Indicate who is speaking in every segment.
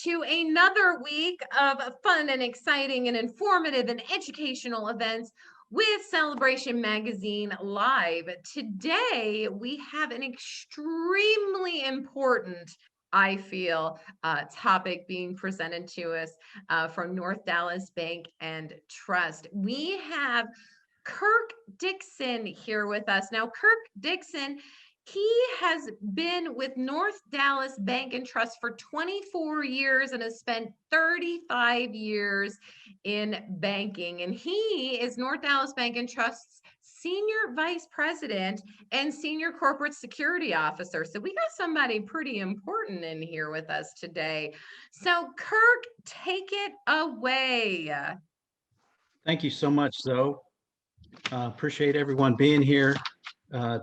Speaker 1: to another week of fun and exciting and informative and educational events with Celebration Magazine Live. Today, we have an extremely important, I feel, topic being presented to us from North Dallas Bank and Trust. We have Kirk Dixon here with us. Now, Kirk Dixon, he has been with North Dallas Bank and Trust for 24 years and has spent 35 years in banking. And he is North Dallas Bank and Trust's Senior Vice President and Senior Corporate Security Officer. So we got somebody pretty important in here with us today. So Kirk, take it away.
Speaker 2: Thank you so much, Zoe. Appreciate everyone being here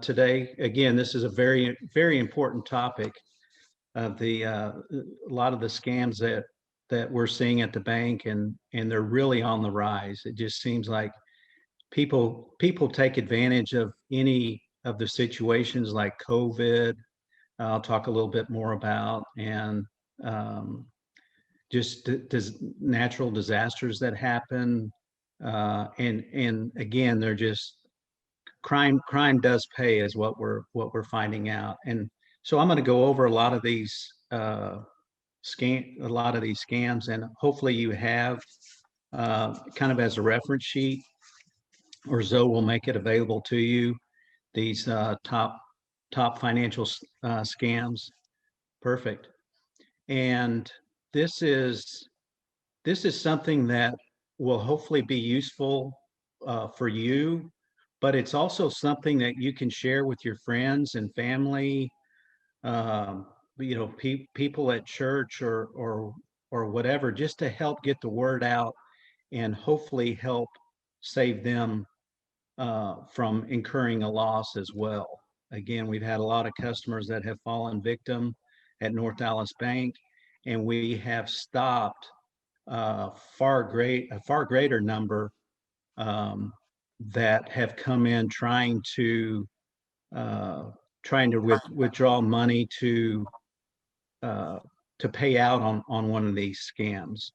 Speaker 2: today. Again, this is a very, very important topic of a lot of the scams that we're seeing at the bank, and they're really on the rise. It just seems like people take advantage of any of the situations like COVID. I'll talk a little bit more about, and just natural disasters that happen. And again, they're just crime does pay is what we're finding out. And so I'm going to go over a lot of these scams, and hopefully you have kind of as a reference sheet, or Zoe will make it available to you, these top financial scams. Perfect. And this is something that will hopefully be useful for you, but it's also something that you can share with your friends and family, people at church or whatever, just to help get the word out and hopefully help save them from incurring a loss as well. Again, we've had a lot of customers that have fallen victim at North Dallas Bank, and we have stopped a far greater number that have come in trying to withdraw money to pay out on one of these scams.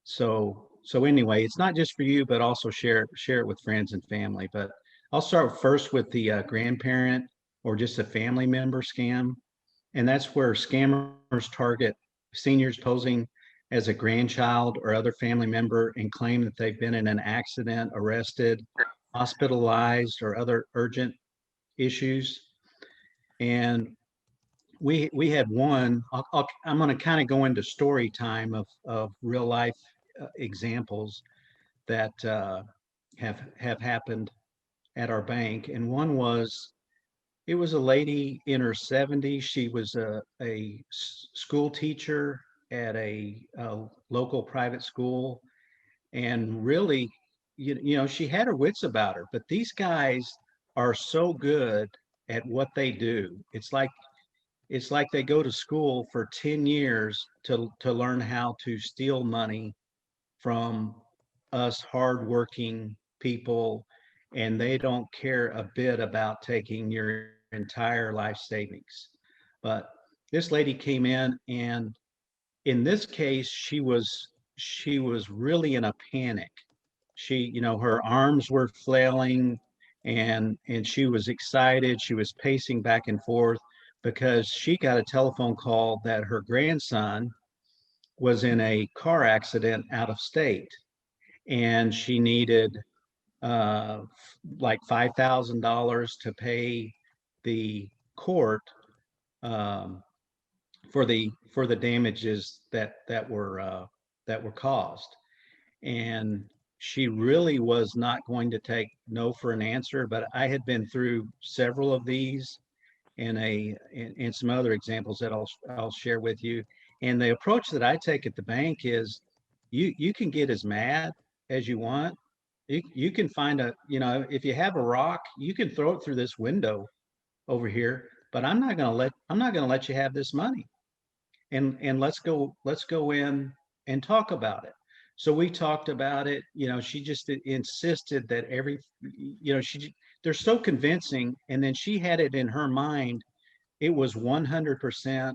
Speaker 2: So anyway, it's not just for you, but also share it with friends and family. But I'll start first with the grandparent or just a family member scam, and that's where scammers target seniors posing as a grandchild or other family member and claim that they've been in an accident, arrested, hospitalized, or other urgent issues. And we had one. I'm going to kind of go into story time of real life examples that have happened at our bank. And one was, it was a lady in her 70s. She was a school teacher at a local private school, and really, she had her wits about her. But these guys are so good at what they do. It's like they go to school for 10 years to learn how to steal money from us hardworking people, and they don't care a bit about taking your entire life savings. But this lady came in, and in this case, she was really in a panic. She, her arms were flailing, and she was excited. She was pacing back and forth because she got a telephone call that her grandson was in a car accident out of state, and she needed like $5,000 to pay the court for the damages that were caused. And she really was not going to take no for an answer. But I had been through several of these and some other examples that I'll share with you. And the approach that I take at the bank is, you can get as mad as you want. You can find if you have a rock, you can throw it through this window over here, but I'm not going to let you have this money. And let's go in and talk about it. So we talked about it. She just insisted that they're so convincing. And then she had it in her mind, it was 100%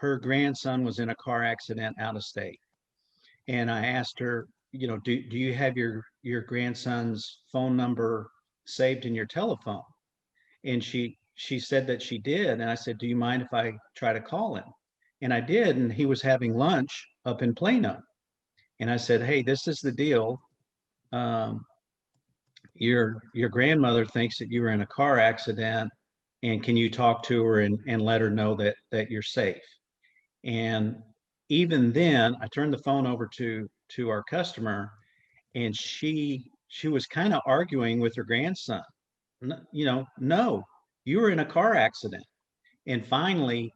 Speaker 2: her grandson was in a car accident out of state. And I asked her, do you have your grandson's phone number saved in your telephone? And she said that she did. And I said, do you mind if I try to call him? And I did. And he was having lunch up in Plano. And I said, hey, this is the deal. Um, your grandmother thinks that you were in a car accident, and can you talk to her and let her know that you're safe? And even then, I turned the phone over to our customer, and she was kind of arguing with her grandson. No, you were in a car accident. And finally,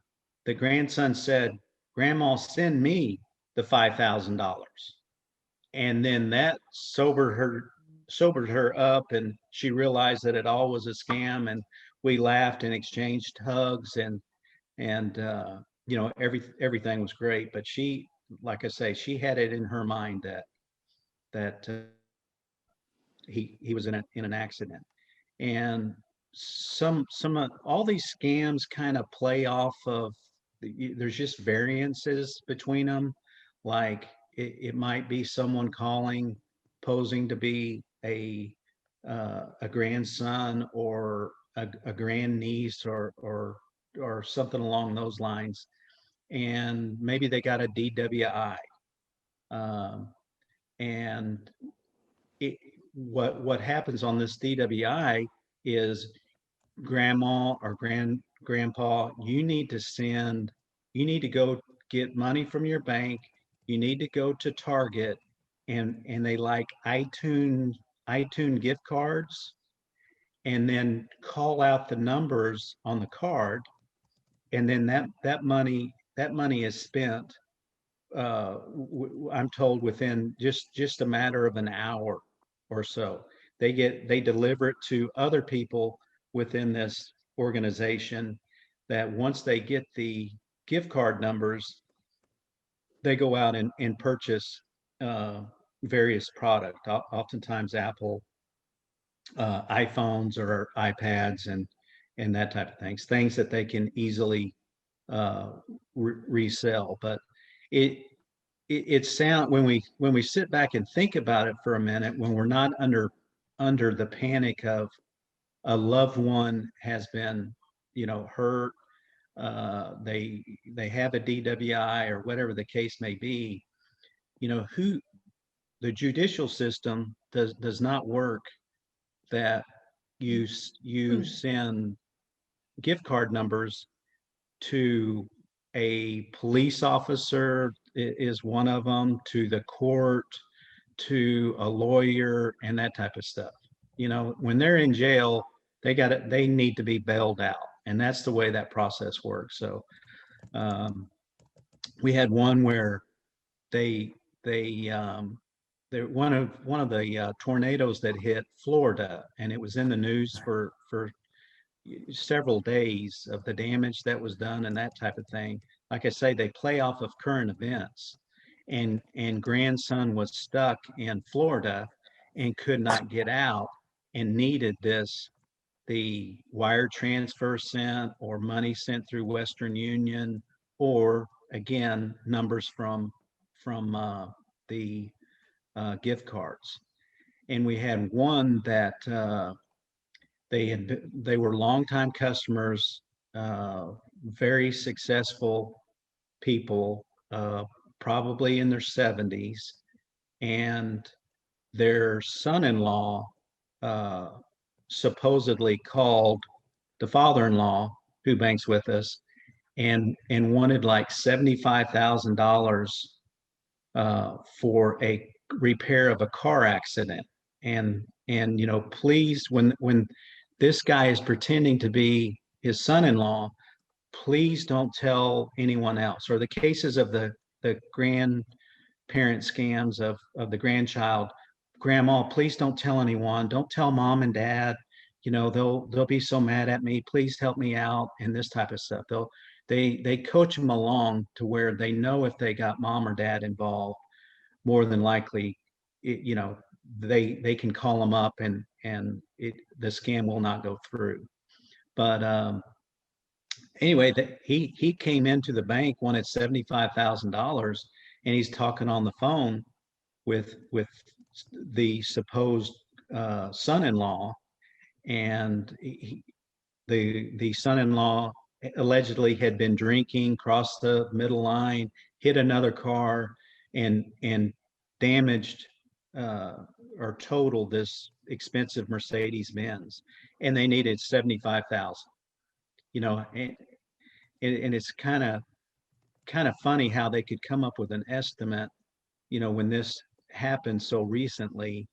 Speaker 2: the grandson said, Grandma, send me the $5,000. And then that sobered her up, and she realized that it all was a scam. And we laughed and exchanged hugs, and everything was great. But she, like I say, she had it in her mind that he was in an accident. And all these scams kind of play off of, there's just variances between them. Like it might be someone calling, posing to be a grandson or a grandniece or something along those lines, and maybe they got a DWI. Um, and what happens on this DWI is grandma or grandpa, you need to go get money from your bank. You need to go to Target, and they like iTunes gift cards, and then call out the numbers on the card, and then that money is spent. I'm told within just a matter of an hour or so. They deliver it to other people within this organization, that once they get the gift card numbers, they go out and purchase uh, various product, oftentimes Apple iPhones or iPads, and that type of things that they can easily uh, resell. But it it sound when we sit back and think about it for a minute, when we're not under the panic of a loved one has been, hurt, they have a DWI or whatever the case may be, who the judicial system does not work, that you
Speaker 1: Mm.
Speaker 2: send gift card numbers to a police officer, is one of them, to the court, to a lawyer, and that type of stuff. When they're in jail, they need to be bailed out, and that's the way that process works. So um, we had one where they they one of the tornadoes that hit Florida, and it was in the news for several days of the damage that was done and that type of thing. Like I say, they play off of current events. And grandson was stuck in Florida and could not get out, and needed the wire transfer sent or money sent through Western Union, or again numbers from the gift cards. And we had one that they were longtime customers, very successful people, probably in their 70s, and their son-in-law uh, supposedly called the father-in-law, who banks with us, and wanted like $75,000 for a repair of a car accident. And please, when this guy is pretending to be his son-in-law, please don't tell anyone else. Or the cases of the grandparent scams of the grandchild, grandma, please don't tell anyone. Don't tell mom and dad. They'll be so mad at me. Please help me out, and this type of stuff. They coach them along to where they know if they got mom or dad involved, more than likely, it, you know, they can call them up, and the scam will not go through. But anyway, that he came into the bank, wanted $75,000, and he's talking on the phone with the supposed son-in-law, and the son-in-law allegedly had been drinking, crossed the middle line, hit another car, and damaged or totaled this expensive Mercedes Benz, and they needed 75,000. You know, and it's kind of funny how they could come up with an estimate, when this happened so recently,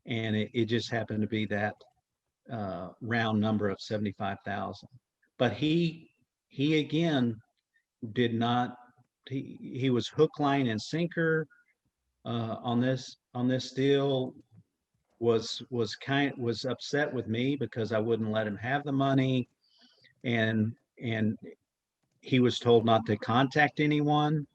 Speaker 2: and it just happened to be that round number of 75,000. But he again did not. He was hook, line, and sinker on this deal. Was upset with me because I wouldn't let him have the money, and he was told not to contact anyone,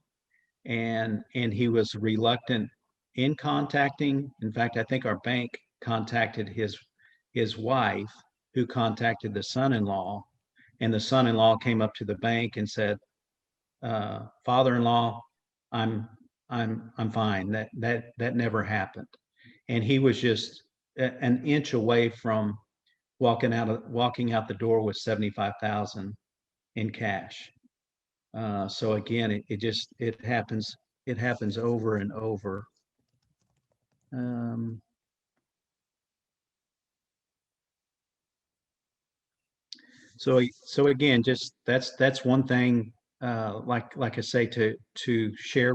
Speaker 2: and he was reluctant in contacting. In fact, I think our bank contacted his wife, who contacted the son-in-law, and the son-in-law came up to the bank and said, "Father-in-law, I'm fine. That never happened." And he was just an inch away from walking out the door with 75,000 in cash. So again, it happens over and over. Um, so again, just that's one thing, like I say, to share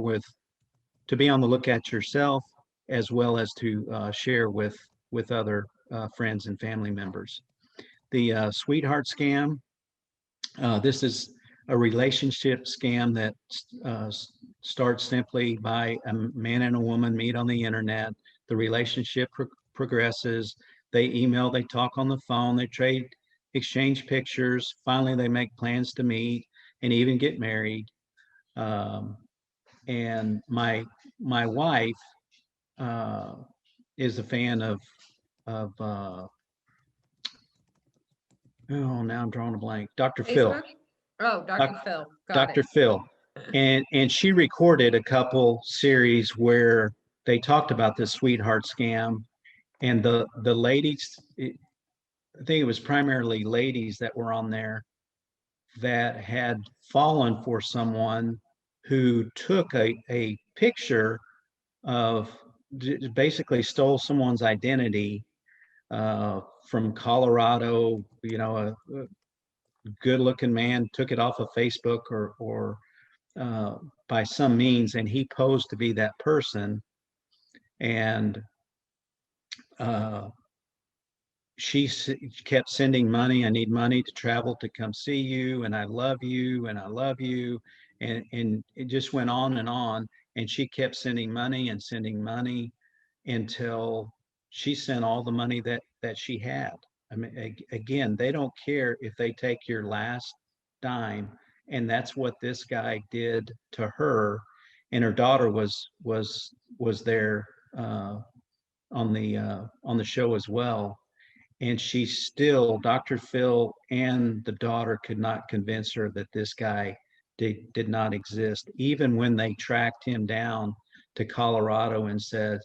Speaker 2: to be on the lookout yourself, as well as to share with other friends and family members. The sweetheart scam. This is a relationship scam that starts simply by a man and a woman meet on the internet. The relationship progresses. They email, they talk on the phone, they exchange pictures. Finally, they make plans to meet and even get married. And my wife is a fan of oh, now I'm drawing a blank. Dr. Phil.
Speaker 1: Facebook? Oh, Dr. Phil. Got
Speaker 2: Dr.
Speaker 1: it.
Speaker 2: Phil. And she recorded a couple series where they talked about this sweetheart scam, and the ladies, I think it was primarily ladies that were on there that had fallen for someone who took a picture of, basically stole someone's identity from Colorado. A good looking man took it off of Facebook or by some means, and he posed to be that person. And she kept sending money. "I need money to travel to come see you, and I love you, and I love you." And it just went on and on. And she kept sending money and sending money until she sent all the money that she had. I mean, again, they don't care if they take your last dime, and that's what this guy did to her. And her daughter was there on the show as well. And she still, Dr. Phil and the daughter could not convince her that this guy did not exist, even when they tracked him down to Colorado and said,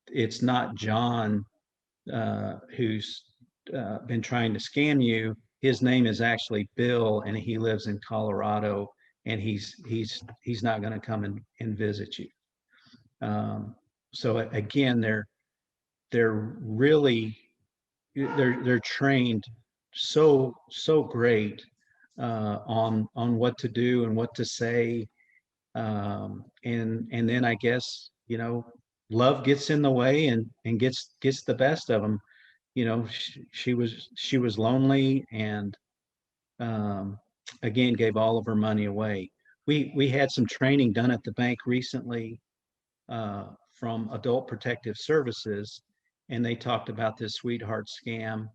Speaker 2: "It's not John who's been trying to scam you. His name is actually Bill, and he lives in Colorado, and he's not going to come and visit you." So again, they're really they're trained so great on what to do and what to say, and then I guess love gets in the way and gets the best of them. She was lonely, and again gave all of her money away. We had some training done at the bank recently from Adult Protective Services, and they talked about this sweetheart scam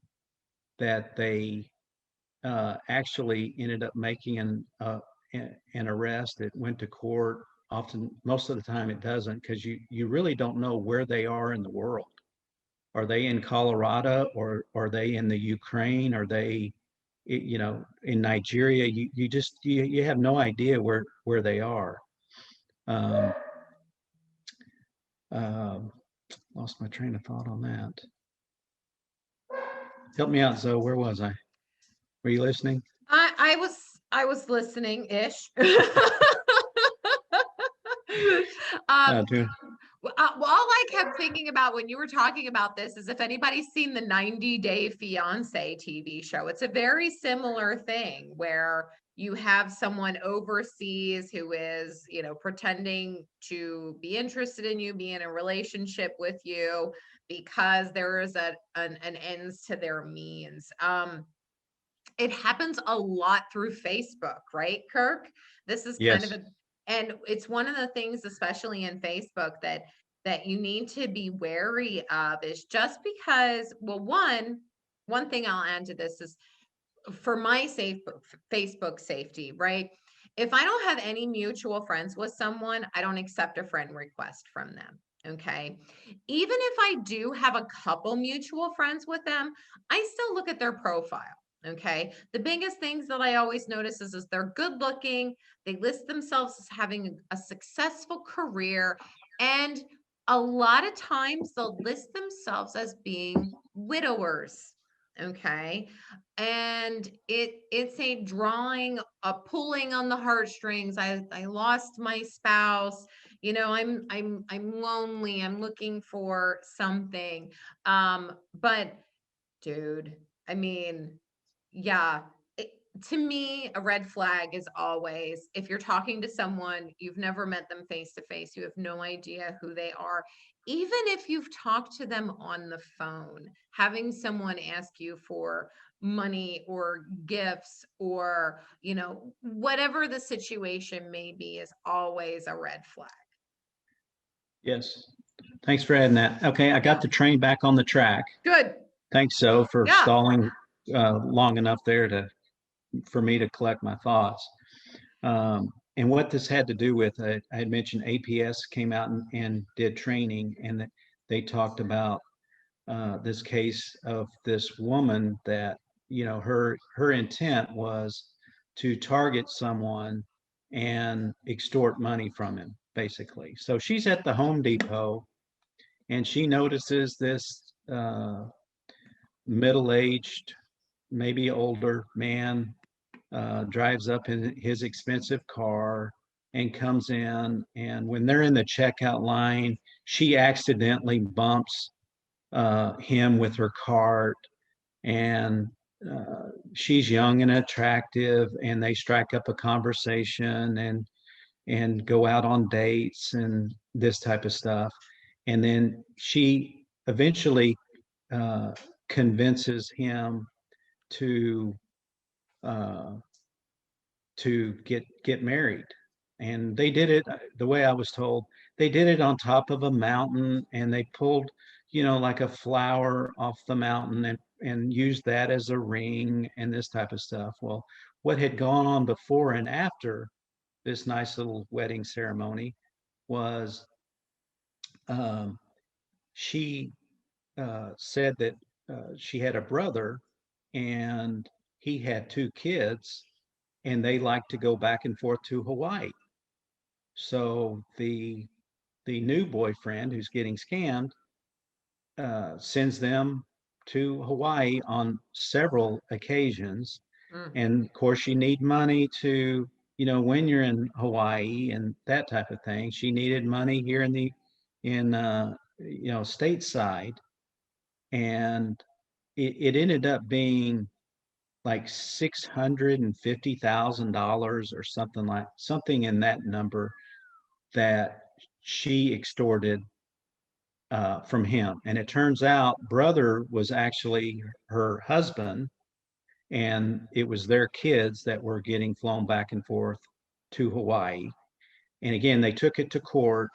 Speaker 2: that they actually ended up making an arrest. It went to court. Most of the time it doesn't, because you really don't know where they are in the world. Are they in Colorado, or are they in the Ukraine? Are they in Nigeria, you have no idea where they are. Um, um, Lost my train of thought on that. Help me out, Zoe. Where was I? Were you listening?
Speaker 1: I was listening ish. Um,
Speaker 2: Dude.
Speaker 1: well, all I kept thinking about when you were talking about this is if anybody's seen the 90 Day Fiance TV show, it's a very similar thing where you have someone overseas who is, pretending to be interested in you, be in a relationship with you because there is an ends to their means. It happens a lot through Facebook, right, Kirk? This is kind of
Speaker 2: Yes.
Speaker 1: a, and it's one of the things, especially in Facebook, that you need to be wary of is just because, well, one thing I'll add to this is for my safe Facebook safety, right? If I don't have any mutual friends with someone, I don't accept a friend request from them. Okay. Even if I do have a couple mutual friends with them, I still look at their profile. Okay. The biggest things that I always notice is they're good looking. They list themselves as having a successful career. And a lot of times they'll list themselves as being widowers. Okay. And it's a drawing, a pulling on the heartstrings. I lost my spouse. I'm lonely. I'm looking for something. But dude, I mean, yeah, it, to me, a red flag is always if you're talking to someone, you've never met them face to face, you have no idea who they are. Even if you've talked to them on the phone, having someone ask you for money or gifts or, whatever the situation may be is always a red flag.
Speaker 2: Yes. Thanks for adding that. Okay, I got the train back on the track.
Speaker 1: Good.
Speaker 2: Thanks, Zoe, for
Speaker 1: Yeah.
Speaker 2: stalling long enough there for me to collect my thoughts. And what this had to do with, I had mentioned APS came out and did training, and they talked about this case of this woman that, her intent was to target someone and extort money from him, basically. So she's at the Home Depot and she notices this middle-aged, maybe older man drives up in his expensive car and comes in. And when they're in the checkout line, she accidentally bumps him with her cart. And she's young and attractive, and they strike up a conversation and go out on dates and this type of stuff. And then she eventually uh, convinces him to uh, get married. And they did it the way I was told. They did it on top of a mountain, and they pulled, like a flower off the mountain and used that as a ring and this type of stuff. Well, what had gone on before and after this nice little wedding ceremony was um, she said that she had a brother and he had two kids and they like to go back and forth to Hawaii. So the new boyfriend who's getting scammed sends them to Hawaii on several occasions.
Speaker 1: Mm.
Speaker 2: And of course, you need money to, when you're in Hawaii and that type of thing. She needed money here in stateside, and it ended up being like $650,000 or something in that number that she extorted from him. And it turns out brother was actually her husband, and it was their kids that were getting flown back and forth to Hawaii. And again, they took it to court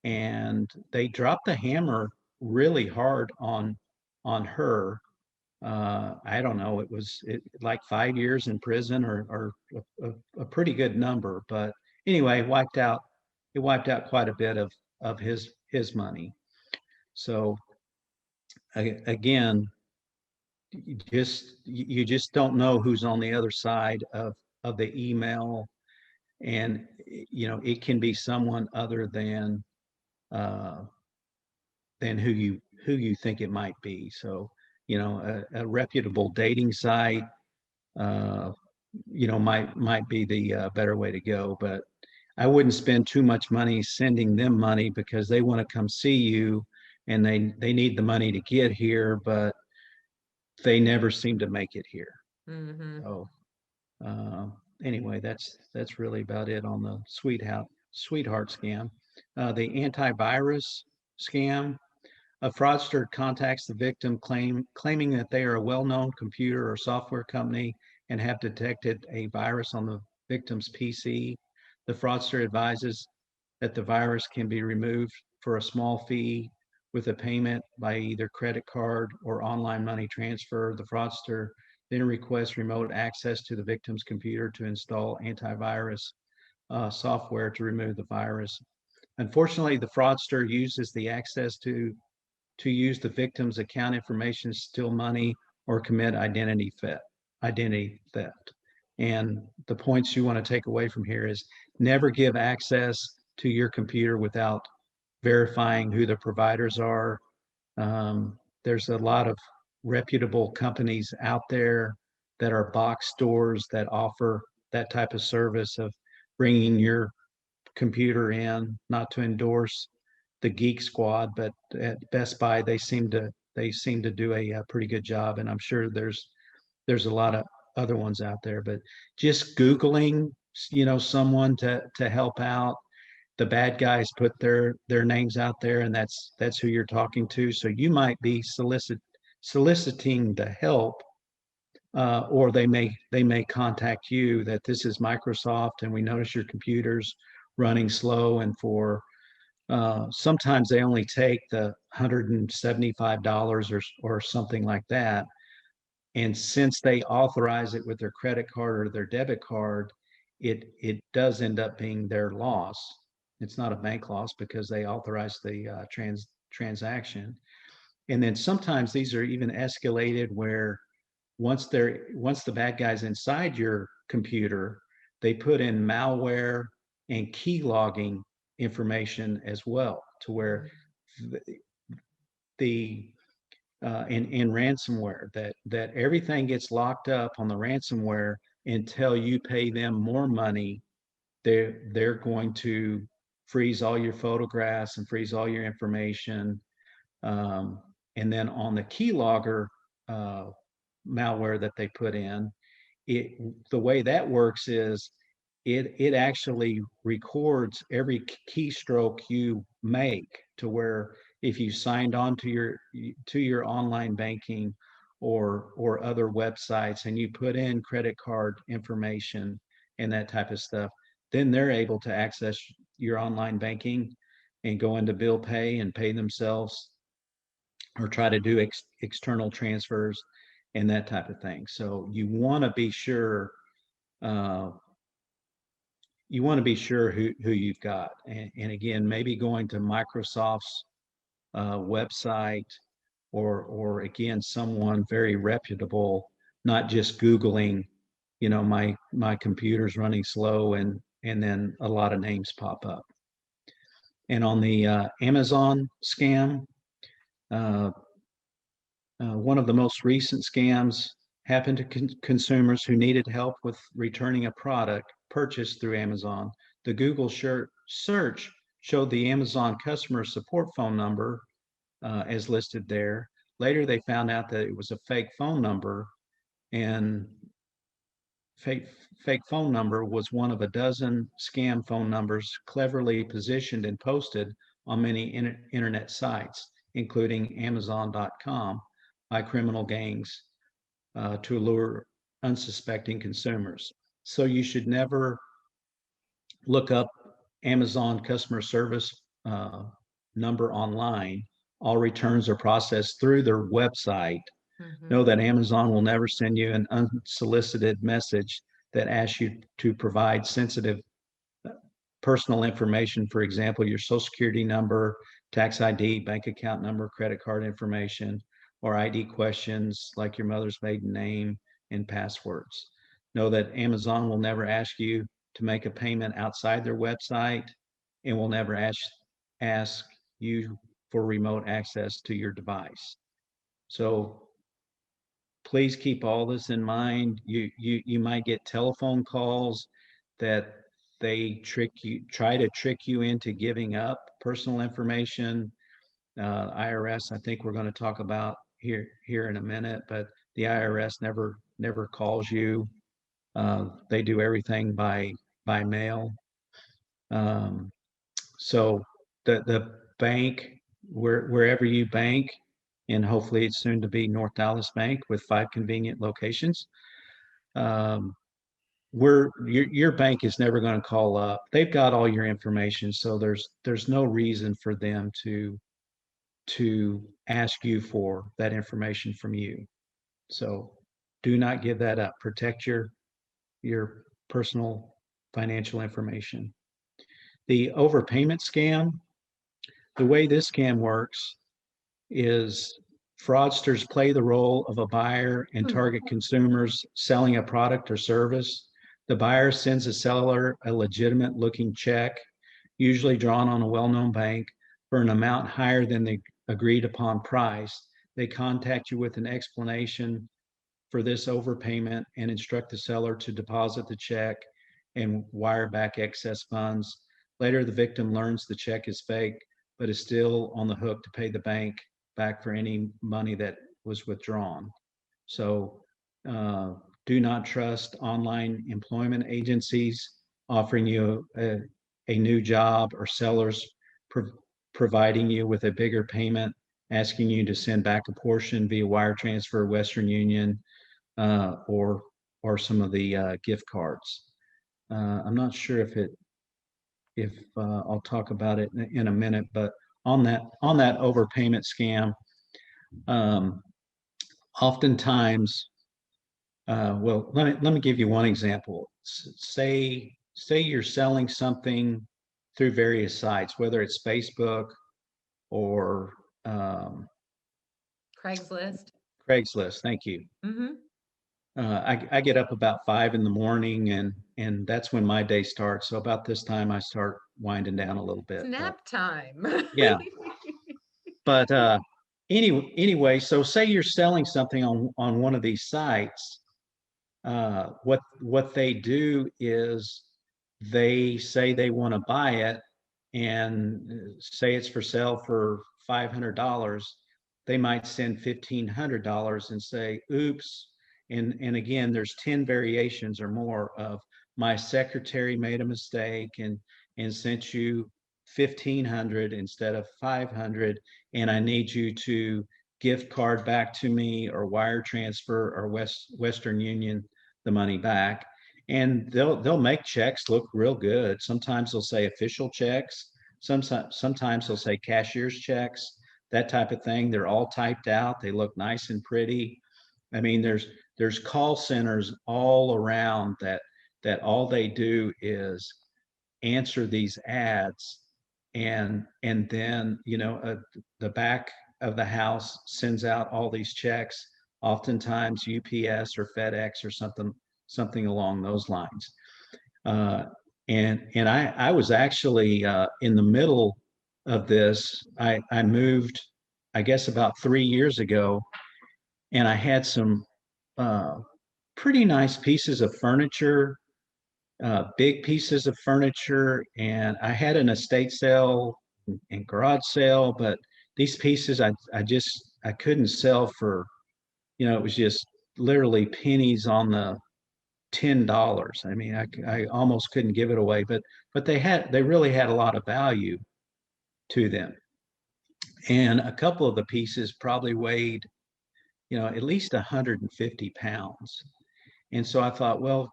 Speaker 2: and they dropped the hammer really hard on her. I don't know, it was like 5 years in prison or a pretty good number. But anyway, it wiped out quite a bit of his money. So again, you just don't know who's on the other side of the email, and it can be someone other uh, than who you think it might be. So a reputable dating site uh, might be the better way to go. But I wouldn't spend too much money sending them money because they want to come see you, and they need the money to get here, but they never seem to make it here.
Speaker 1: Hmm.
Speaker 2: So uh, anyway, that's really about it on the sweetheart scam. The antivirus scam. A fraudster contacts the victim claiming that they are a well-known computer or software company and have detected a virus on the victim's PC. The fraudster advises that the virus can be removed for a small fee with a payment by either credit card or online money transfer. The fraudster then requests remote access to the victim's computer to install antivirus software to remove the virus. Unfortunately, the fraudster uses the access to use the victim's account information, steal money, or commit identity theft. Identity theft. And the points you want to take away from here is never give access to your computer without verifying who the providers are. There's a lot of reputable companies out there that are box stores that offer that type of service of bringing your computer in, not to endorse the Geek Squad, but at Best Buy they seem to do a pretty good job, and I'm sure there's a lot of other ones out there. But just Googling, someone to help out. The bad guys put their names out there, and that's who you're talking to. So you might be soliciting the help, or they may contact you that this is Microsoft, and we notice your computer's running slow, and for sometimes they only take the $175 or something like that. And since they authorize it with their credit card or their debit card, it does end up being their loss. It's not a bank loss because they authorize the transaction. And then sometimes these are even escalated where once the bad guys inside your computer, they put in malware and key logging information as well, to where the in ransomware, that everything gets locked up on the ransomware until you pay them more money. They're going to freeze all your photographs and freeze all your information. Um, and then on the keylogger uh, malware that they put in, it the way that works is it actually records every keystroke you make, to where if you signed on to your online banking or other websites and you put in credit card information and that type of stuff, then they're able to access your online banking and go into bill pay and pay themselves, or try to do external transfers and that type of thing. So uh, you want to be sure who you've got. And again, maybe going to Microsoft's website, or again, someone very reputable, not just Googling, my computer's running slow, and then a lot of names pop up. And on the Amazon scam, uh, one of the most recent scams happened to consumers who needed help with returning a product purchased through Amazon. The Google search showed the Amazon customer support phone number as listed there. Later, they found out that it was a fake phone number, and fake fake phone number was one of a dozen scam phone numbers cleverly positioned and posted on many internet sites, including Amazon.com, by criminal gangs to lure unsuspecting consumers. So you should never look up Amazon customer service number online. All returns are processed through their website.
Speaker 1: Hmm.
Speaker 2: Know that Amazon will never send you an unsolicited message that asks you to provide sensitive personal information. For example, your social security number, tax ID, bank account number, credit card information. or ID questions like your mother's maiden name and passwords. Know that Amazon will never ask you to make a payment outside their website and will never ask you for remote access to your device. So please keep all this in mind. You might get telephone calls that they try to trick you into giving up personal information. IRS, I think we're going to talk about here in a minute, but the IRS never calls you. They do everything by mail. Um, so the bank, wherever you bank, and hopefully it's soon to be North Dallas Bank with 5 convenient locations. Um, your bank is never going to call up. They've got all your information, so there's no reason for them to ask you for that information from you. So do not give that up. Protect your personal financial information. The overpayment scam, the way this scam works is fraudsters play the role of a buyer and target consumers selling a product or service. The buyer sends a seller a legitimate looking check, usually drawn on a well-known bank, for an amount higher than the agreed upon price. They contact you with an explanation for this overpayment and instruct the seller to deposit the check and wire back excess funds. Later, the victim learns the check is fake, but is still on the hook to pay the bank back for any money that was withdrawn. So do not trust online employment agencies offering you a new job, or sellers providing you with a bigger payment, asking you to send back a portion via wire transfer, Western Union, or some of the gift cards. I'm not sure if I'll talk about it in a minute, but on that overpayment scam, um, oftentimes, well, let me give you one example. Say you're selling something through various sites, whether it's Facebook or
Speaker 1: Craigslist.
Speaker 2: Craigslist. Thank you.
Speaker 1: Mm-hmm.
Speaker 2: I get up about 5 in the morning, and that's when my day starts. So about this time, I start winding down a little bit.
Speaker 1: It's nap time.
Speaker 2: Yeah, but anyway, so say you're selling something on one of these sites. What they do is they say they want to buy it, and say it's for sale for $500. They might send $1,500 and say, "Oops." And again, there's 10 variations or more of, my secretary made a mistake and sent you 1,500 instead of 500, and I need you to gift card back to me, or wire transfer, or Western Union the money back. And they'll make checks look real good. Sometimes they'll say official checks. Sometimes they'll say cashier's checks, that type of thing. They're all typed out. They look nice and pretty. I mean, there's call centers all around that all they do is answer these ads, and then the back of the house sends out all these checks, oftentimes UPS or FedEx or something along those lines. And I was actually in the middle of this. I moved, I guess, about 3 years ago, and I had some uh, pretty nice pieces of furniture, big pieces of furniture, and I had an estate sale and garage sale, but these pieces I couldn't sell for, it was just literally pennies on the $10. I mean, I almost couldn't give it away, but they really had a lot of value to them. And a couple of the pieces probably weighed, at least 150 pounds. And so I thought, well,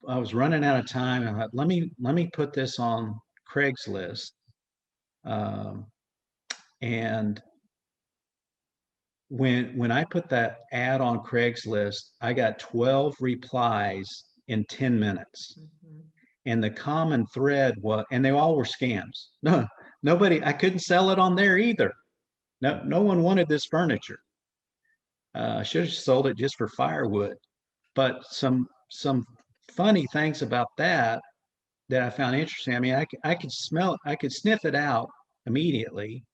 Speaker 2: I was running out of time. I thought, let me put this on Craigslist. Um, and when I put that ad on Craigslist, I got 12 replies in 10 minutes.
Speaker 1: Mm-hmm.
Speaker 2: And the common thread was, and they all were scams. No, nobody, I couldn't sell it on there either. No one wanted this furniture. I should have sold it just for firewood. But some funny things about that that I found interesting. I mean, I could smell it, I could sniff it out immediately.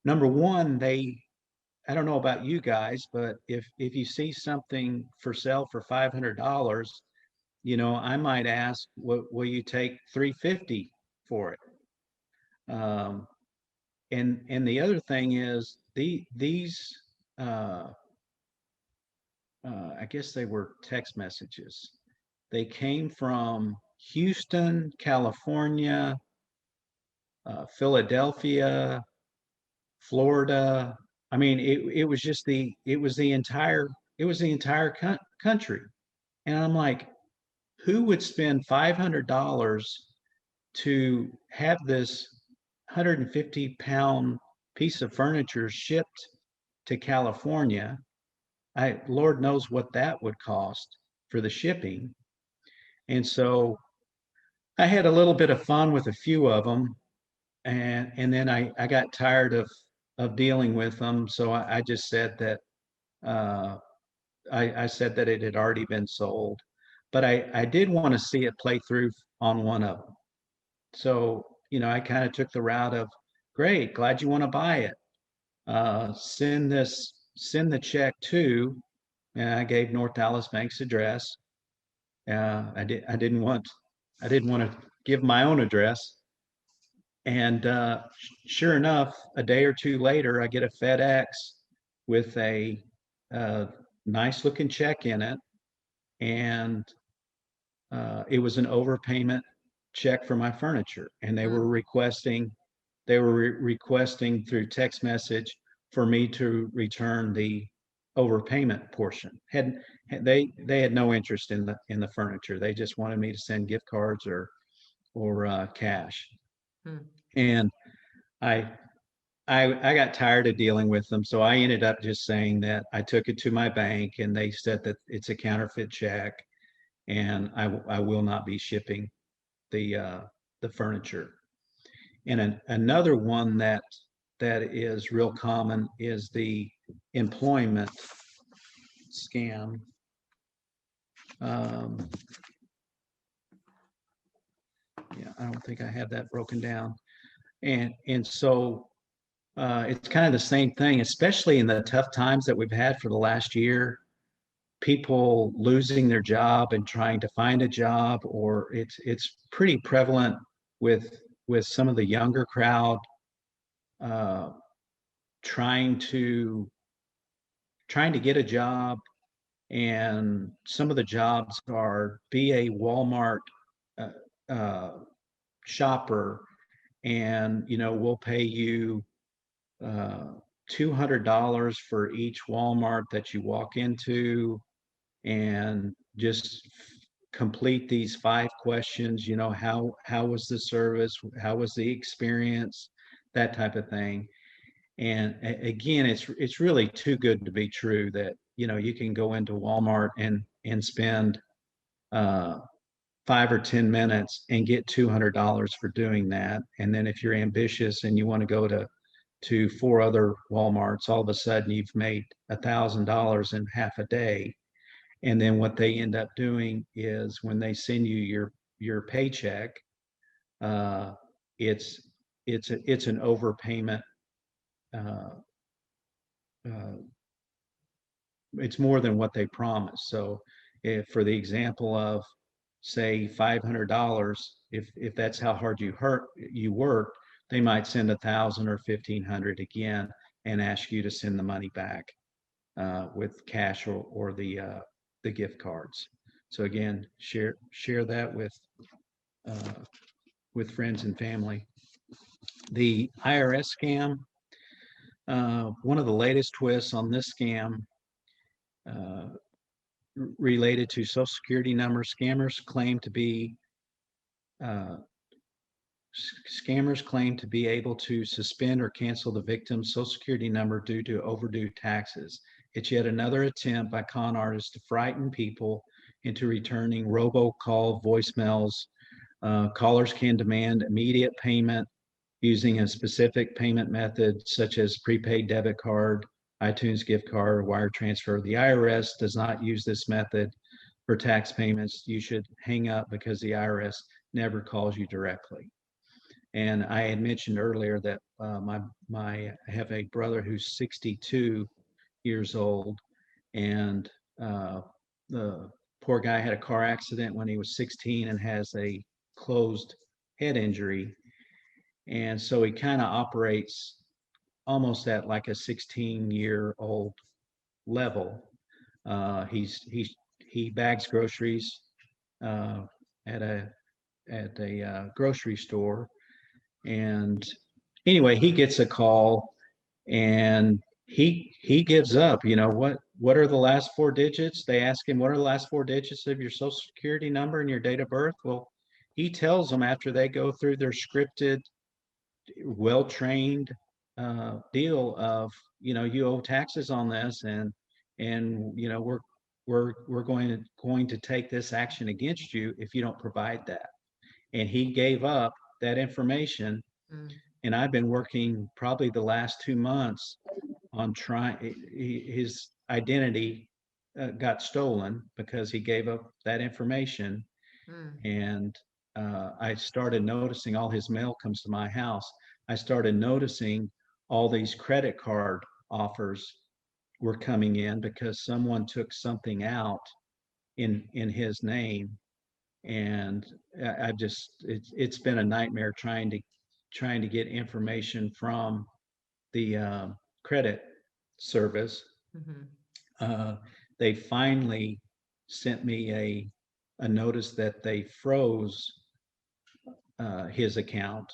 Speaker 2: Number one, I don't know about you guys, but if you see something for sale for $500, I might ask, will you take 350 for it? And the other thing is these uh, I guess they were text messages. They came from Houston, California, Philadelphia, Florida. I mean, it was just it was the entire country. And I'm like, who would spend $500 to have this 150-pound piece of furniture shipped to California? Lord knows what that would cost for the shipping. And so I had a little bit of fun with a few of them, and then I got tired of dealing with them. So I just said that uh, I said that it had already been sold, but I did want to see it play through on one of them. So, I kind of took the route of, great, glad you want to buy it. Send the check to, and I gave North Dallas Bank's address. I didn't want to give my own address. And sure enough, a day or two later, I get a FedEx with a nice looking check in it. And it was an overpayment check for my furniture. And they were requesting through text message for me to return the overpayment portion. They had no interest in the furniture. They just wanted me to send gift cards or cash.
Speaker 1: Hmm.
Speaker 2: And I I got tired of dealing with them, so I ended up just saying that I took it to my bank and they said that it's a counterfeit check and I will not be shipping the furniture. And another one that is real common is the employment scam. Um, yeah, I don't think I have that broken down. And so it's kind of the same thing, especially in the tough times that we've had for the last year. People losing their job and trying to find a job, or it's pretty prevalent with some of the younger crowd uh, trying to get a job, and some of the jobs are be a Walmart uh, uh, shopper, and we'll pay you uh, $200 for each Walmart that you walk into, and just complete these 5 questions. How was the service? How was the experience? That type of thing. And again, it's really too good to be true that you can go into Walmart and spend uh, 5 or 10 minutes and get $200 for doing that. And then if you're ambitious and you want to go to 4 other Walmarts, all of a sudden you've made $1,000 in half a day. And then what they end up doing is when they send you your paycheck, uh, it's it's an overpayment. Uh, uh, it's more than what they promised. So, if for the example of say $500, if that's how hard you worked, they might send 1,000 or 1,500 again and ask you to send the money back with cash or the gift cards. So again, share that with friends and family. The IRS scam. One of the latest twists on this scam uh, related to Social Security numbers. Uh, Scammers claim to be able to suspend or cancel the victim's Social Security number due to overdue taxes. It's yet another attempt by con artists to frighten people into returning robocall voicemails. Callers can demand immediate payment using a specific payment method, such as prepaid debit card, iTunes gift card or wire transfer. The IRS does not use this method for tax payments. You should hang up because the IRS never calls you directly. And I had mentioned earlier that I have a brother who's 62 years old, and the poor guy had a car accident when he was 16 and has a closed head injury. And so he kind of operates almost at like a 16-year-old level. He bags groceries uh, at a grocery store, and anyway, he gets a call, and he gives up. You know, what are the last four digits? They ask him, what are the last four digits of your social security number and your date of birth? Well, he tells them after they go through their scripted, well-trained deal of, you know, you owe taxes on this, and you know, we're going to take this action against you if you don't provide that. And he gave up that information.
Speaker 1: Mm.
Speaker 2: And I've been working probably the last 2 months on trying. His identity got stolen because he gave up that information.
Speaker 1: Mm.
Speaker 2: And I started noticing all his mail comes to my house. I started noticing all these credit card offers were coming in because someone took something out in his name. And I just, it's been a nightmare trying to get information from the credit service.
Speaker 1: Mm-hmm.
Speaker 2: Uh, they finally sent me a notice that they froze his account,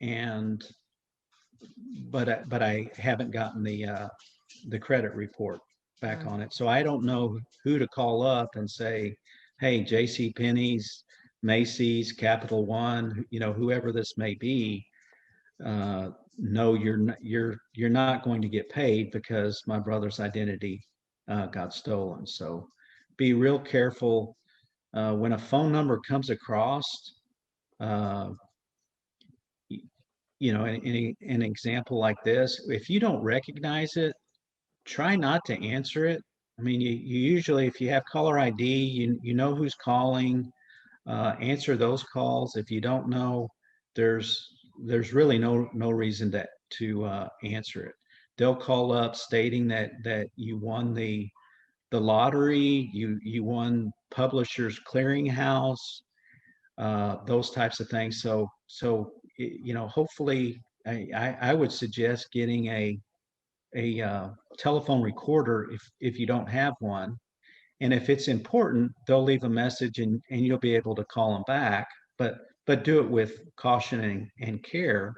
Speaker 2: and but I haven't gotten the credit report back on it. So I don't know who to call up and say, hey, J.C. Penney's, Macy's, Capital One, you know, whoever this may be, no, you're not going to get paid because my brother's identity got stolen. So be real careful when a phone number comes across. Uh, you know, an example like this, if you don't recognize it, try not to answer it. I mean, you usually, if you have caller ID, you know who's calling. Answer those calls. If you don't know, there's really no reason to answer it. They'll call up stating that you won the lottery, you won Publishers Clearinghouse, those types of things. So you know, hopefully, I would suggest getting a telephone recorder if you don't have one. And if it's important, they'll leave a message, and you'll be able to call them back. But do it with caution and care.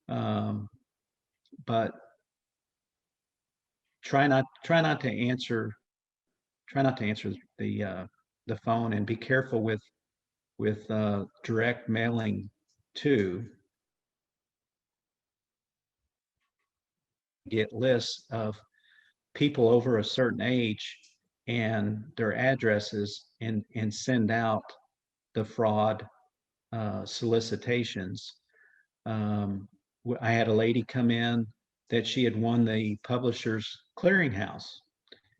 Speaker 2: Um, but try not to answer the phone, and be careful with direct mailing too. Get lists of people over a certain age and their addresses, and send out the fraud solicitations. I had a lady come in that she had won the Publishers Clearinghouse,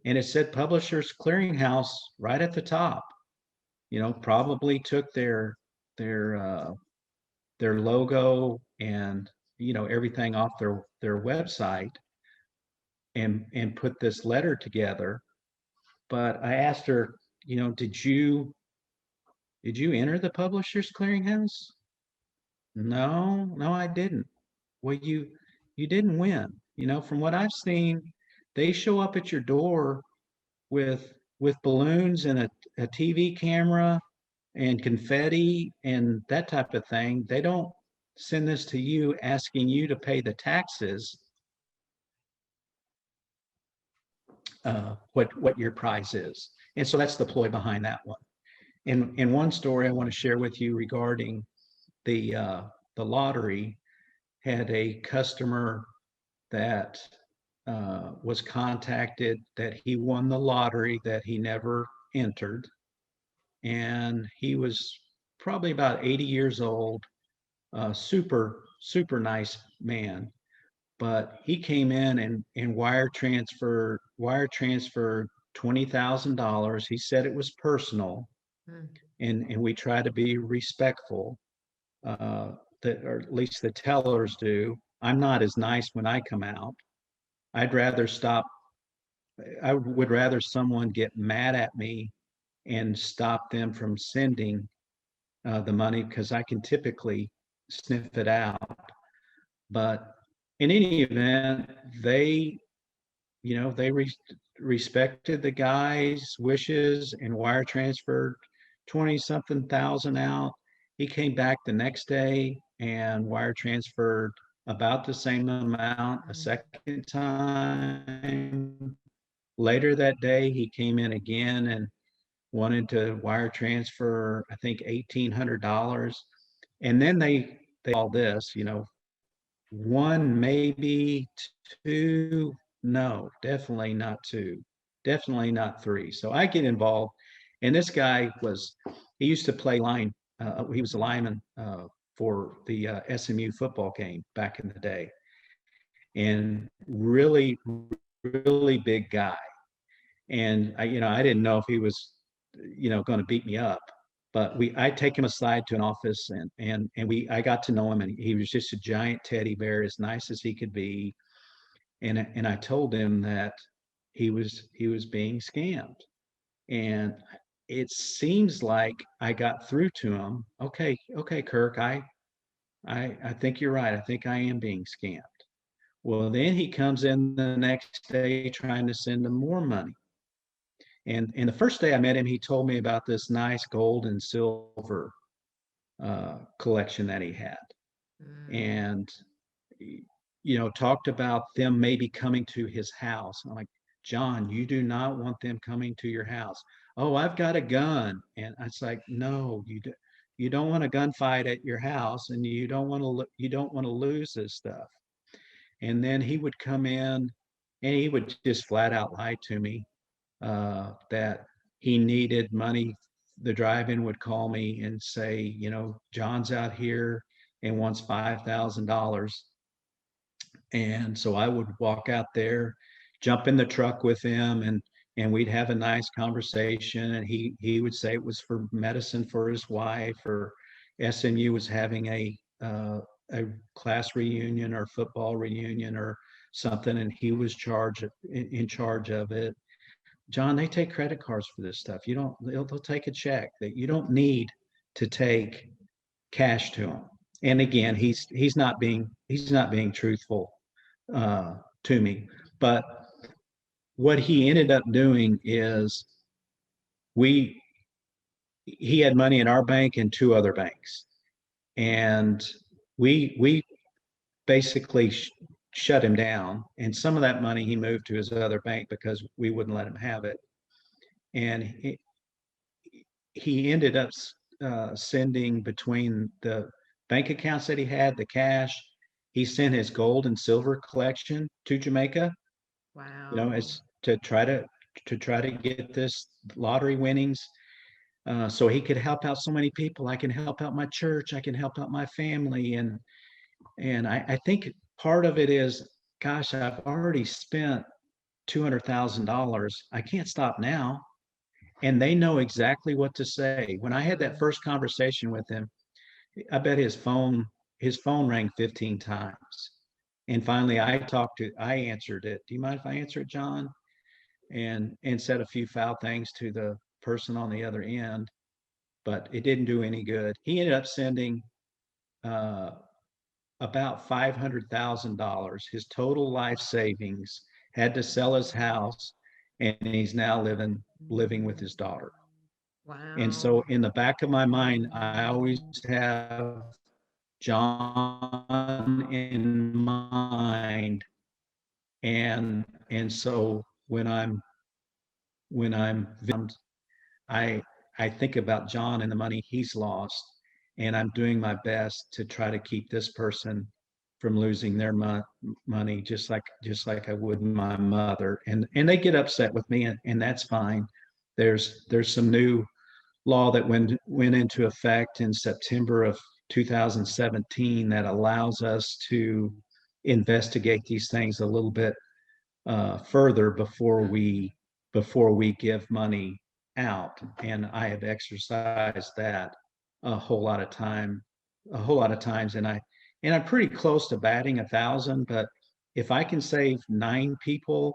Speaker 2: and it said Publishers Clearinghouse right at the top. You know, probably took their their logo and, you know, everything off their website, and put this letter together. But I asked her, you know, did you enter the Publishers Clearinghouse? No, I didn't. Well, you didn't win. You know, from what I've seen, they show up at your door with balloons and a TV camera and confetti and that type of thing. They don't send this to you asking you to pay the taxes, what your prize is. And so that's the ploy behind that one. In one story I want to share with you regarding the lottery, had a customer that was contacted that he won the lottery that he never entered, and he was probably about 80 years old, super nice man. but he came in and wire transferred $20,000. He said it was personal,
Speaker 1: Mm.
Speaker 2: and we try to be respectful, uh, that, or at least the tellers do. I'm not as nice when I come out. I'd rather stop. I would rather someone get mad at me and stop them from sending the money, because I can typically sniff it out. But in any event, they respected the guy's wishes and wire transferred 20 something thousand out. He came back the next day and wire transferred about the same amount a second time. Later that day, he came in again and wanted to wire transfer, I think, $1,800. And then they all this, one, maybe two, no, definitely not two, definitely not three. So I get involved. And this guy he used to play he was a lineman for the SMU football game back in the day. And really, really big guy. And I didn't know if he was, going to beat me up. But I take him aside to an office, I got to know him, and he was just a giant teddy bear, as nice as he could be. And I told him that he was being scammed. And it seems like I got through to him. Okay, Kirk, I think you're right. I think I am being scammed. Well, then he comes in the next day trying to send him more money. And the first day I met him, he told me about this nice gold and silver collection that he had, and talked about them maybe coming to his house. I'm like, John, you do not want them coming to your house. Oh, I've got a gun. And it's like, no, you don't want a gunfight at your house, and you don't want to lose this stuff. And then he would come in and he would just flat out lie to me that he needed money. The drive-in would call me and say, John's out here and wants $5,000. And so I would walk out there, jump in the truck with him, and we'd have a nice conversation. And he would say it was for medicine for his wife, or SMU was having a class reunion or football reunion or something, and he was in charge of it. John, they take credit cards for this stuff. They'll take a check. That you don't need to take cash to them. And again, he's not being truthful to me. But what he ended up doing is he had money in our bank and two other banks, and we basically shut him down. And some of that money he moved to his other bank because we wouldn't let him have it. And he ended up sending, between the bank accounts that he had, the cash, he sent his gold and silver collection to Jamaica.
Speaker 1: Wow.
Speaker 2: As to try to get this lottery winnings, so he could help out so many people. I can help out my church. I can help out my family. And I think part of it is, gosh, I've already spent $200,000. I can't stop now. And they know exactly what to say. When I had that first conversation with him, I bet his phone rang 15 times. And finally I answered it. Do you mind if I answer it, John? And said a few foul things to the person on the other end, but it didn't do any good. He ended up sending about $500,000, his total life savings, had to sell his house, and he's now living with his daughter.
Speaker 1: Wow.
Speaker 2: And so in the back of my mind, I always have John in mind. And so when I'm I think about John and the money he's lost, and I'm doing my best to try to keep this person from losing their money, just like I would my mother. And they get upset with me, and that's fine. There's some new law that went into effect in September of 2017 that allows us to investigate these things a little bit further before we give money out. And I have exercised that a whole lot of times, and I'm pretty close to batting 1,000. But if I can save 9 people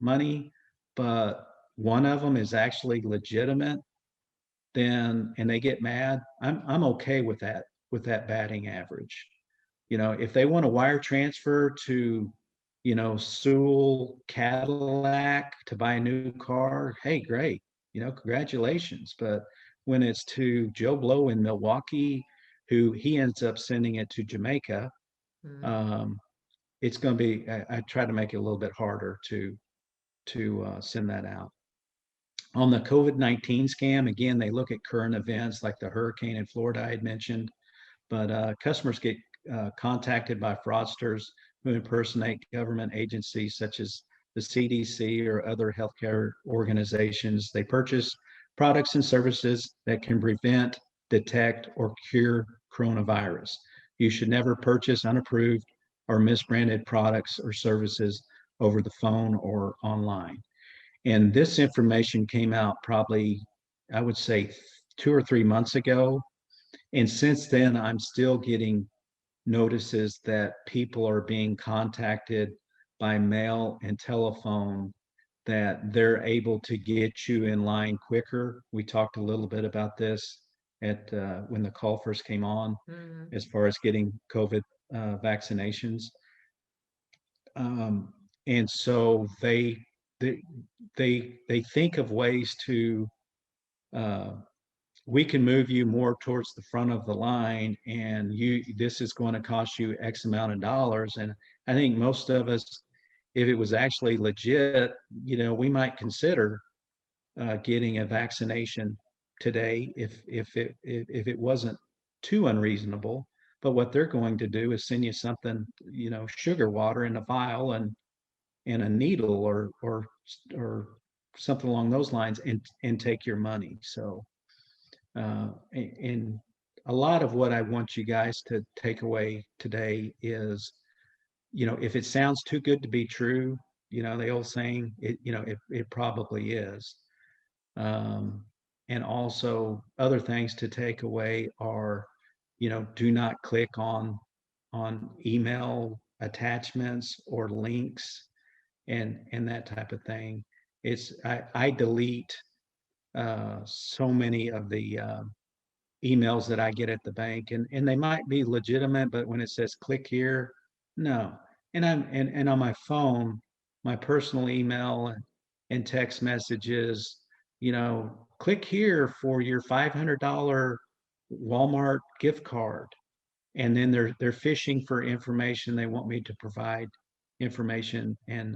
Speaker 2: money, but one of them is actually legitimate, then and they get mad, I'm okay with that batting average. If they want to wire transfer to, Sewell Cadillac to buy a new car, hey, great, congratulations. But when it's to Joe Blow in Milwaukee, who he ends up sending it to Jamaica,
Speaker 1: Mm.
Speaker 2: um, it's going to be, I try to make it a little bit harder to send that out. On the COVID-19 scam, again, they look at current events like the hurricane in Florida I had mentioned, but customers get contacted by fraudsters who impersonate government agencies such as the CDC or other healthcare organizations. They purchase products and services that can prevent, detect, or cure coronavirus. You should never purchase unapproved or misbranded products or services over the phone or online. And this information came out probably, I would say, 2 or 3 months ago. And since then, I'm still getting notices that people are being contacted by mail and telephone, that they're able to get you in line quicker. We talked a little bit about this at when the call first came on,
Speaker 1: Mhm.
Speaker 2: as far as getting COVID vaccinations. Um, and so they they think of ways to uh, we can move you more towards the front of the line, and this is going to cost you X amount of dollars. And I think most of us, if it was actually legit, we might consider getting a vaccination today if it wasn't too unreasonable. But what they're going to do is send you something, sugar water in a vial and a needle or something along those lines, and take your money. So and a lot of what I want you guys to take away today is, if it sounds too good to be true, the old saying, it probably is. Um, and also other things to take away are, do not click on email attachments or links and that type of thing. I delete so many of the emails that I get at the bank, and they might be legitimate, but when it says click here, no. And on my phone, my personal email and text messages, click here for your $500 Walmart gift card. And then they're fishing for information. They want me to provide information and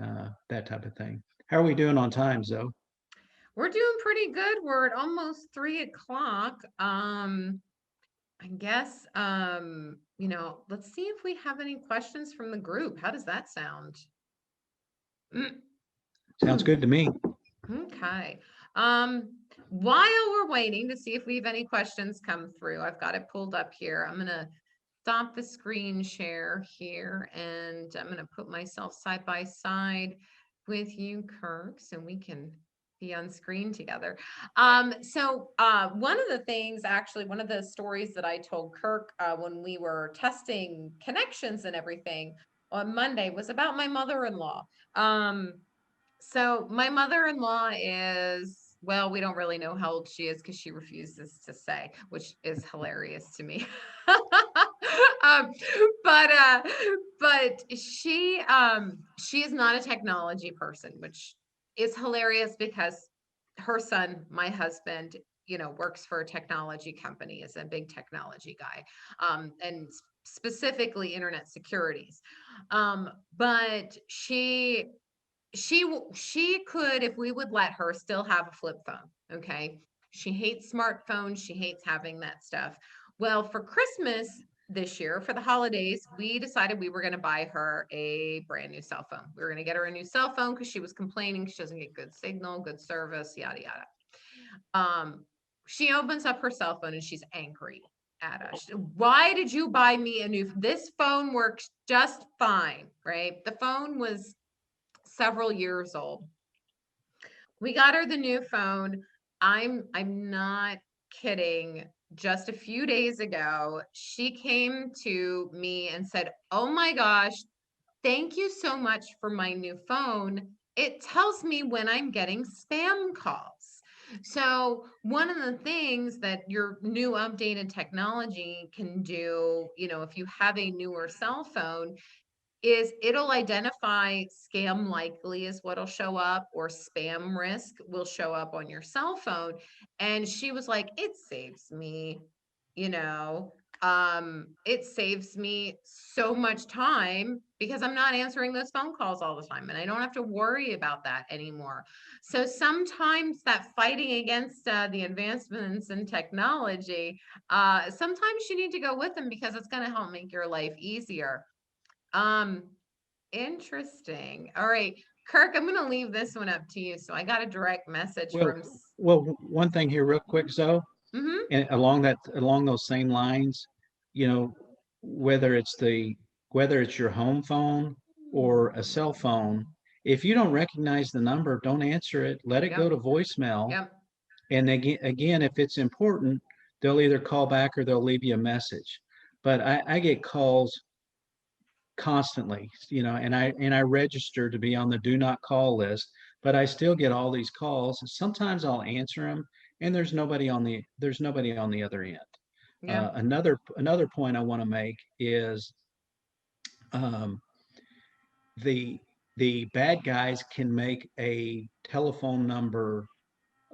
Speaker 2: that type of thing. How are we doing on time, Zoe?
Speaker 1: We're doing pretty good. We're at almost 3 o'clock. I guess, let's see if we have any questions from the group. How does that sound?
Speaker 2: Sounds good to me.
Speaker 1: Okay. While we're waiting to see if we have any questions come through, I've got it pulled up here. I'm gonna stop the screen share here, and I'm gonna put myself side by side with you, Kirk, so we can be on screen together. One of the things, actually, one of the stories that I told Kirk when we were testing connections and everything on Monday was about my mother-in-law. So my mother-in-law is, well, we don't really know how old she is because she refuses to say, which is hilarious to me. um, but uh, but she is not a technology person, which is hilarious because her son, my husband, works for a technology company, is a big technology guy, and specifically internet securities. But she could, if we would let her, still have a flip phone. Okay. She hates smartphones. She hates having that stuff. Well, for Christmas this year, for the holidays, we decided we were going to buy her a brand new cell phone. We were going to get her a new cell phone because she was complaining she doesn't get good signal, good service, yada yada. She opens up her cell phone and she's angry. at us. Why did you buy me a new, this phone works just fine, right? The phone was several years old. We got her the new phone. I'm not kidding. Just a few days ago, she came to me and said, "Oh my gosh, thank you so much for my new phone. It tells me when I'm getting spam calls." So one of the things that your new updated technology can do, if you have a newer cell phone, is it'll identify scam likely is what'll show up, or spam risk will show up on your cell phone. And she was like, it saves me, you know, it saves me so much time because I'm not answering those phone calls all the time and I don't have to worry about that anymore. So sometimes that fighting against the advancements in technology, sometimes you need to go with them because it's going to help make your life easier. um, Interesting. All right, Kirk, I'm gonna leave this one up to you. So I got a direct message
Speaker 2: Well,
Speaker 1: from.
Speaker 2: one thing here real quick, Zoe,
Speaker 1: Mm-hmm.
Speaker 2: and along those same lines, you know, whether it's the whether it's your home phone or a cell phone, if you don't recognize the number, don't answer it. Let it go
Speaker 1: Yep.
Speaker 2: to voicemail.
Speaker 1: Yep.
Speaker 2: And again, if it's important, they'll either call back or they'll leave you a message. But I get calls constantly, and I register to be on the do not call list, but I still get all these calls. Sometimes I'll answer them, and there's nobody on the other end.
Speaker 1: Yeah.
Speaker 2: Another point I want to make is um, the the bad guys can make a telephone number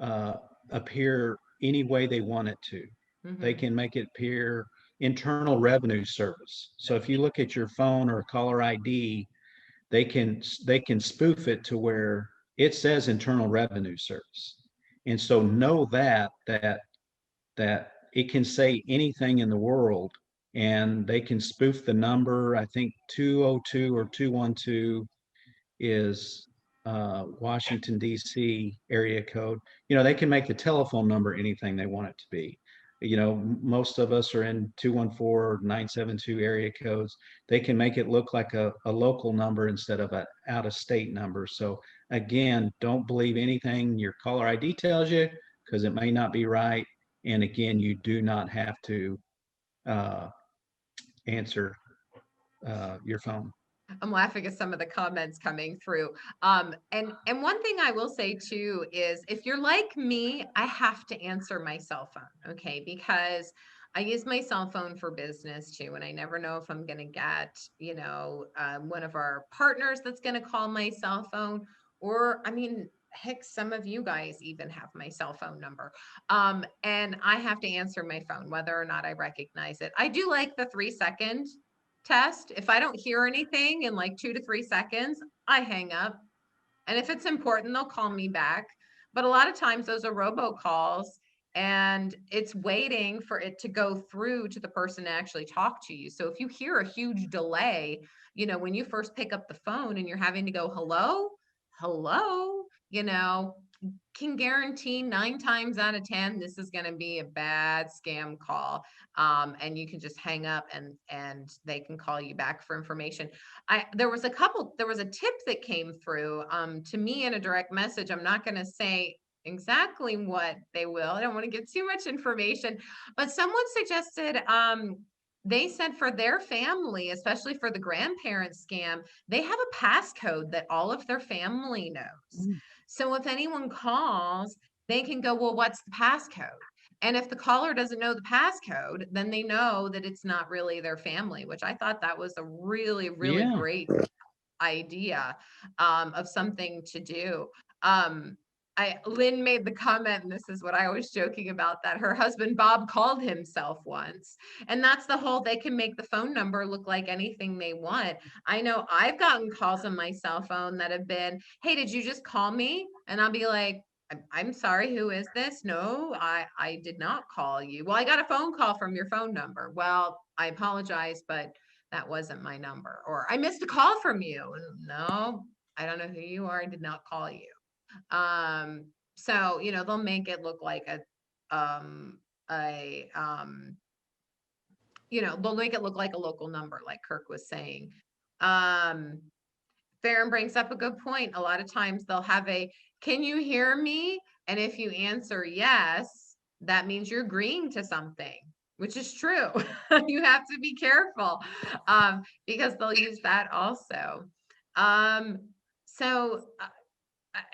Speaker 2: uh, appear any way they want it to. They
Speaker 1: Mm-hmm.
Speaker 2: can make it appear Internal Revenue Service. So if you look at your phone or caller ID, they can spoof it to where it says Internal Revenue Service. And so know that it can say anything in the world, and they can spoof the number. I think 202 or 212 is Washington, D.C. area code. They can make the telephone number anything they want it to be. Most of us are in 214, 972 area codes. They can make it look like a local number instead of an out of state number. So, again, don't believe anything your caller ID tells you because it may not be right. And again, you do not have to uh, answer your phone.
Speaker 1: I'm laughing at some of the comments coming through. And one thing I will say too is if you're like me, I have to answer my cell phone, okay? Because I use my cell phone for business too, and I never know if I'm going to get, one of our partners that's going to call my cell phone, or I mean, heck, some of you guys even have my cell phone number. And I have to answer my phone, whether or not I recognize it. I do like the 3 second test. If I don't hear anything in like 2 to 3 seconds, I hang up. And if it's important, they'll call me back. But a lot of times those are robocalls and it's waiting for it to go through to the person to actually talk to you. So if you hear a huge delay, when you first pick up the phone and you're having to go, hello, hello, can guarantee 9 times out of 10 this is going to be a bad scam call. And you can just hang up and they can call you back for information. There was a tip that came through to me in a direct message. I'm not going to say exactly what they will. I don't want to give too much information, but someone suggested they said for their family, especially for the grandparent scam, they have a passcode that all of their family knows. So if anyone calls, they can go, well, what's the passcode? And if the caller doesn't know the passcode, then they know that it's not really their family, which I thought that was a really, really
Speaker 2: Yeah.
Speaker 1: great idea of something to do. Lynn made the comment, and this is what I was joking about, that her husband Bob called himself once. And that's the whole, they can make the phone number look like anything they want. I know I've gotten calls on my cell phone that have been, hey, did you just call me? And I'll be like, I'm sorry, who is this? No, I did not call you. Well, I got a phone call from your phone number. Well, I apologize, but that wasn't my number. Or I missed a call from you. No, I don't know who you are. I did not call you. So, they'll make it look like a you know, they'll make it look like a local number, like Kirk was saying. Farron brings up a good point. A lot of times they'll have a, can you hear me? And if you answer yes, that means you're agreeing to something, which is true. You have to be careful because they'll use that also. I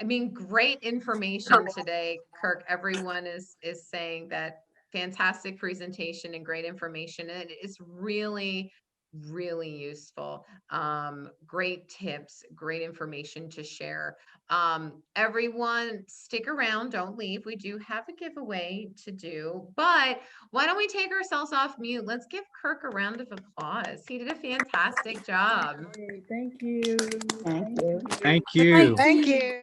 Speaker 1: mean, great information today, Kirk. Everyone is saying that fantastic presentation and great information. And it's really, really useful. Great tips, great information to share. Everyone stick around, don't leave. We do have a giveaway to do, but why don't we take ourselves off mute? Let's give Kirk a round of applause. He did a fantastic job.
Speaker 3: Thank you.
Speaker 4: Thank you.
Speaker 2: Thank you.
Speaker 3: Thank you.